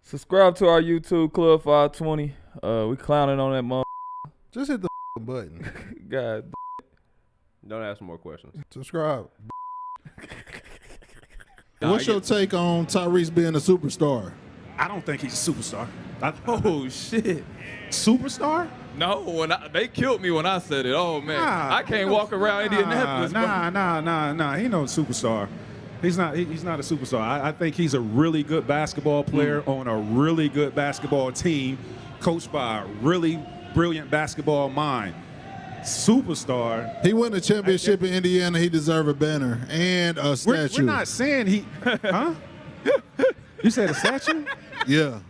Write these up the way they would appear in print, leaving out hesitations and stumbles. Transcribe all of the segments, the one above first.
Subscribe to our YouTube Club 520. We clowning on that mother. Just hit the button. God. Don't ask more questions. Subscribe. Nah, What's your take on Tyrese being a superstar? I don't think he's a superstar. Oh shit. Superstar? No, they killed me when I said it. Oh man, I can't walk around Indianapolis. Nah. He no superstar. He's not a superstar. I think he's a really good basketball player on a really good basketball team, coached by a really brilliant basketball mind. Superstar. He won a championship in Indiana. He deserves a banner and a statue. We're not saying he. Huh? You said a statue? Yeah.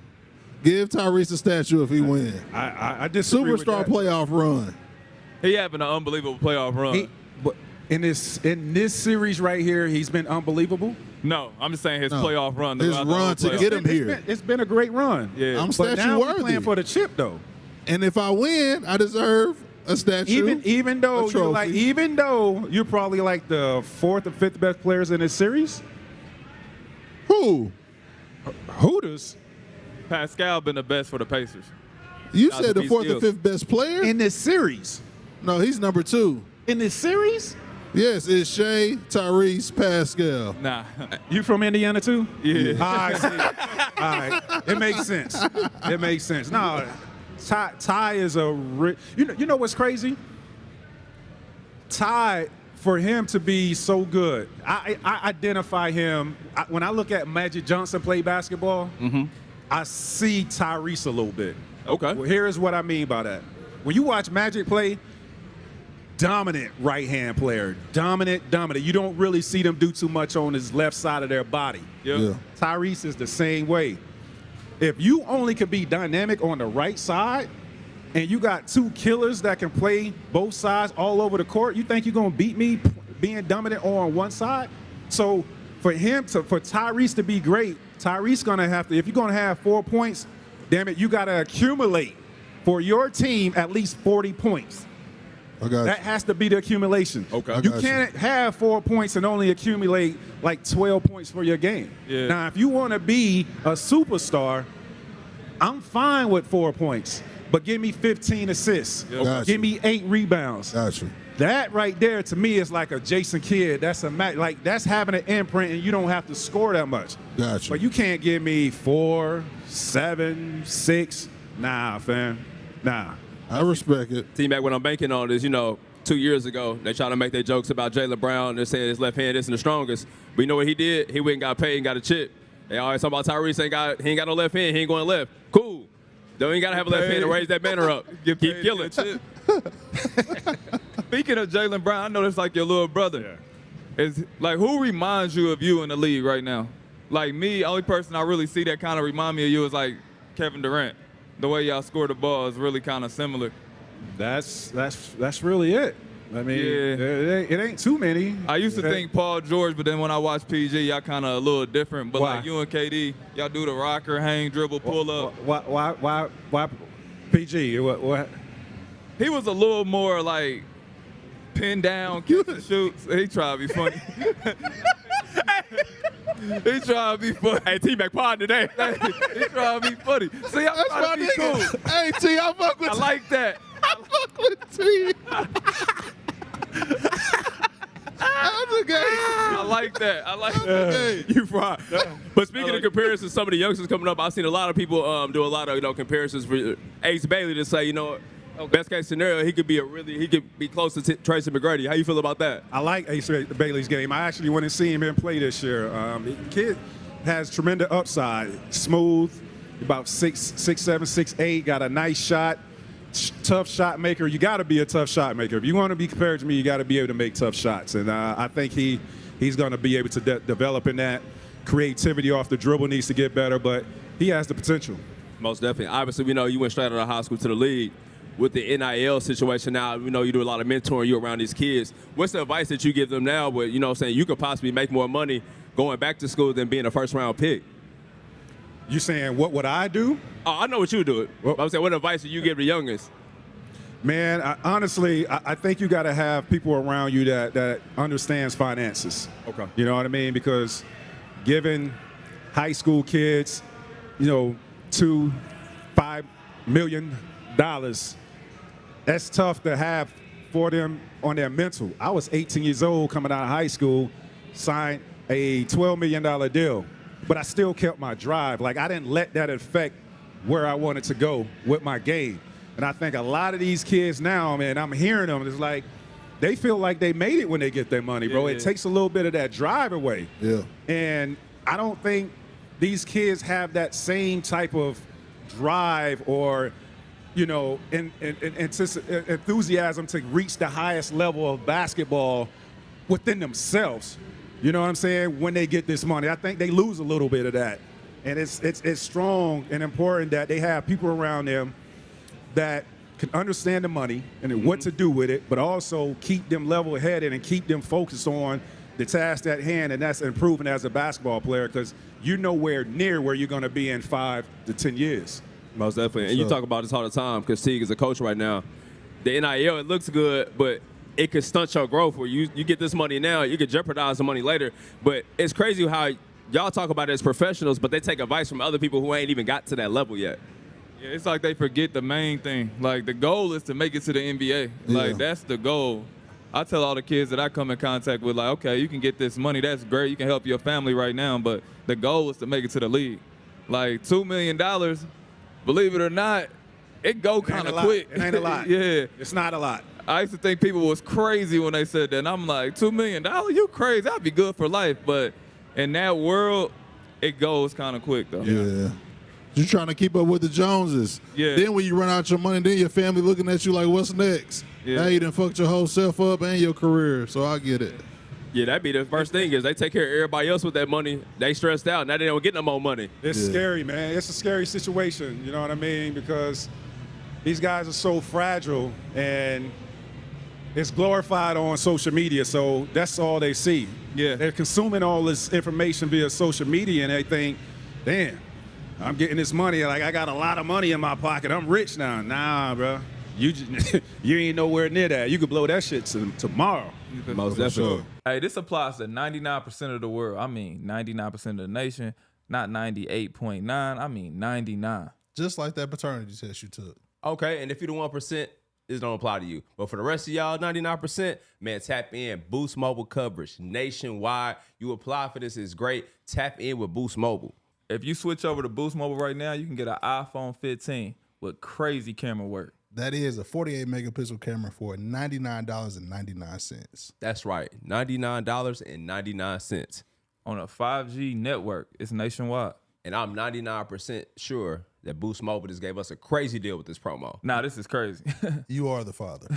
Give Tyrese a statue if he wins. I disagree with Superstar that. playoff run. He having an unbelievable playoff run. But in this series right here, he's been unbelievable. No, I'm just saying his playoff run. His run to get him here. It's been a great run. Yeah. I'm But statue now we're worthy. playing for the chip though. And if I win, I deserve a statue. Even though a you're like, trophy. even though you're probably like the 4th or 5th best players in this series. Who? Hooters Pascal been the best for the Pacers. You Not said to the be 4th or skilled. 5th best player? in this series. No, he's number 2. In this series? Yes, it's Shea, Tyrese, Pascal. Nah. You from Indiana too? Yeah. I see. All right. It makes sense. It makes sense. No, Ty is a you know what's crazy? Ty, for him to be so good, I identify him when I look at Magic Johnson play basketball. I see Tyrese a little bit. Okay. Well, here's what I mean by that. When you watch Magic play, dominant right-hand player, dominant. You don't really see them do too much on his left side of their body. Yeah. Tyrese is the same way. If you only could be dynamic on the right side and you got 2 killers that can play both sides all over the court, you think you're going to beat me being dominant on one side? So for Tyrese to be great, Tyrese going to have to, if you're going to have 4 points, damn it, you got to accumulate for your team at least 40 points. I got That has to be the accumulation. Okay. You can't have 4 points and only accumulate like 12 points for your game. Yeah. Now, if you want to be a superstar, I'm fine with 4 points, but give me 15 assists. Yeah. Gotcha. Give me 8 rebounds. Gotcha. That right there to me is like a Jason Kidd. That's that's having an imprint and you don't have to score that much. Gotcha. But you can't give me 4, 7, 6. Nah, fam. Nah. I respect it. T-Mac, when I'm banking on this, 2 years ago, they tried to make their jokes about Jaylen Brown. They're saying his left hand isn't the strongest. But you know what he did? He went and got paid and got a chip. They always talk about Tyrese he ain't got no left hand. He ain't going left. Cool. Don't even got to have a left hand to raise that banner up. Keep killing. Speaking of Jaylen Brown, I know that's like your little brother. Is like, who reminds you of you in the league right now? Like me, only person I really see that kind of remind me of you is like Kevin Durant. The way y'all score the ball is really kind of similar. That's really it. I mean, it ain't too many. I used to think Paul George, but then when I watch PG, y'all kind of a little different. But Why? like you and KD, y'all do the rocker, hang, dribble, pull up. Why PG? What? He was a little more like pinned down, catch and shoots. He tried to be funny. He tried to be funny. Hey, T-Mac pod today. He tried to be funny. See, I'm trying to be cool. Hey, T, I fuck with I like that. I fuck with T. That's a game. I like that. I like that. You fried. But speaking of comparisons, some of the youngsters coming up, I've seen a lot of people do a lot of comparisons for Ace Bailey to say, best case scenario, he could be close to Tracy McGrady. How you feel about that? I like Ace Bailey's game. I actually went and see him play this year. The kid has tremendous upside. Smooth, about 6'7", 6'8", got a nice shot. Tough shot maker. You got to be a tough shot maker. If you want to be compared to me, you got to be able to make tough shots. And I think he's going to be able to develop in that. Creativity off the dribble needs to get better, but he has the potential. Most definitely. Obviously, we know you went straight out of high school to the league. With the NIL situation now, we know you do a lot of mentoring, you around these kids. What's the advice that you give them now where, you could possibly make more money going back to school than being a first-round pick? You saying what would I do? Oh, I know what you do. Well, I'm saying, what advice do you give the youngest? Man, honestly, I think you got to have people around you that understands finances. Okay. You know what I mean? Because given high school kids, $2, $5 million. That's tough to have for them on their mental. I was 18 years old coming out of high school, signed a $12 million deal, but I still kept my drive. Like, I didn't let that affect where I wanted to go with my game. And I think a lot of these kids now, man, I'm hearing them, it's like they feel like they made it when they get their money, bro. It takes a little bit of that drive away. Yeah. And I don't think these kids have that same type of drive or, you know, enthusiasm to reach the highest level of basketball within themselves. You know what I'm saying? When they get this money, I think they lose a little bit of that. And it's strong and important that they have people around them that can understand the money and what to do with it, but also keep them level-headed and keep them focused on the task at hand, and that's improving as a basketball player, because you're nowhere near where you're going to be in 5 to 10 years. Most definitely. And you talk about this all the time because Teague is a coach right now. The NIL, it looks good, but it could stunt your growth where you get this money now, you could jeopardize the money later. But it's crazy how y'all talk about it as professionals, but they take advice from other people who ain't even got to that level yet. Yeah, it's like they forget the main thing. Like, the goal is to make it to the NBA. Like, that's the goal. I tell all the kids that I come in contact with, like, okay, you can get this money. That's great. You can help your family right now. But the goal is to make it to the league. Like, $2 million, believe it or not, it go kind of quick. It ain't a lot. Yeah. It's not a lot. I used to think people was crazy when they said that. And I'm like, $2 million? You crazy. That'd be good for life. But in that world, it goes kind of quick, though. Yeah. You're trying to keep up with the Joneses. Yeah. Then when you run out your money, then your family looking at you like, what's next? Yeah. Now you done fucked your whole self up and your career. So I get it. Yeah, that'd be the first thing is they take care of everybody else with that money. They stressed out. Now they don't get no more money. It's scary, man. It's a scary situation, you know what I mean? Because these guys are so fragile, and it's glorified on social media, so that's all they see. Yeah. They're consuming all this information via social media, and they think, damn, I'm getting this money. Like, I got a lot of money in my pocket. I'm rich now. Nah, bro. You ain't nowhere near that. You could blow that shit tomorrow. Most definitely. Hey, this applies to 99% of the world. I mean, 99% of the nation, not 98.9. I mean, 99. Just like that paternity test you took. Okay, and if you're the 1%, this don't apply to you. But for the rest of y'all, 99%, man, tap in. Boost Mobile coverage nationwide. You apply for this, it's great. Tap in with Boost Mobile. If you switch over to Boost Mobile right now, you can get an iPhone 15 with crazy camera work. That is a 48 megapixel camera for $99.99. That's right, $99.99. On a 5G network. It's nationwide. And I'm 99% sure that Boost Mobile just gave us a crazy deal with this promo. Nah, this is crazy. You are the father.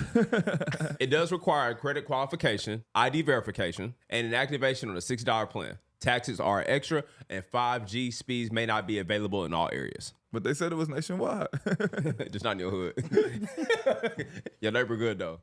It does require credit qualification, ID verification, and an activation on a $6 plan. Taxes are extra, and 5G speeds may not be available in all areas. But they said it was nationwide. Just not in your hood. Your neighbor good, though.